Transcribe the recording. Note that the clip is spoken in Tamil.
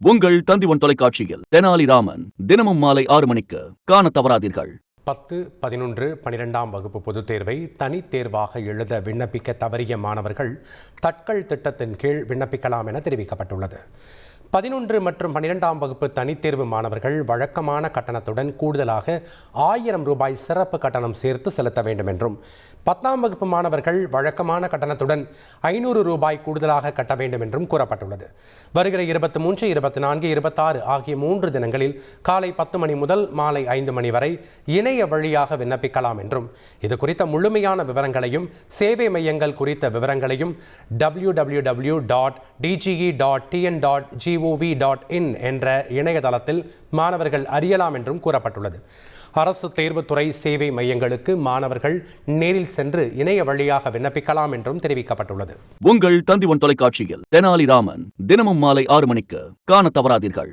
உங்கள் தந்திவன் தொலைக்காட்சியில் தெனாலிராமன் தினமும் மாலை 6 மணிக்கு காண தவறாதீர்கள். 10, 11, 12ஆம் வகுப்பு பொதுத் தேர்வை தனித் தேர்வாக எழுத விண்ணப்பிக்க தவறிய மாணவர்கள் தட்கல் திட்டத்தின் கீழ் விண்ணப்பிக்கலாம் என தெரிவிக்கப்பட்டுள்ளது. 11 மற்றும் 12ஆம் வகுப்பு தனித் தேர்வு மாணவர்கள் வழக்கமான கட்டணத்துடன் கூடுதலாக 1000 ரூபாய் சிறப்பு கட்டணம் சேர்த்து செலுத்த வேண்டும் என்றும், 10ஆம் வகுப்பு மாணவர்கள் வழக்கமான கட்டணத்துடன் 500 ரூபாய் கூடுதலாக கட்ட வேண்டும் என்றும் கூறப்பட்டுள்ளது. வருகிற 23, 24, 26 ஆகிய 3 தினங்களில் காலை 10 மணி முதல் மாலை 5 மணி வரை இணைய வழியாக விண்ணப்பிக்கலாம் என்றும், இது குறித்த முழுமையான விவரங்களையும் சேவை மையங்கள் குறித்த விவரங்களையும் www.dge.tn.gov.in என்ற இணையதளத்தில் மாணவர்கள் அறியலாம் என்றும் கூறப்பட்டுள்ளது. அரசு தேர்வுத்துறை சேவை மையங்களுக்கு மாணவர்கள் நேரில் சென்று இணைய வழியாக விண்ணப்பிக்கலாம் என்றும் தெரிவிக்கப்பட்டுள்ளது. உங்கள் தந்திவன் தொலைக்காட்சியில் தெனாலிராமன் தினமும் மாலை 6 மணிக்கு காண தவறாதீர்கள்.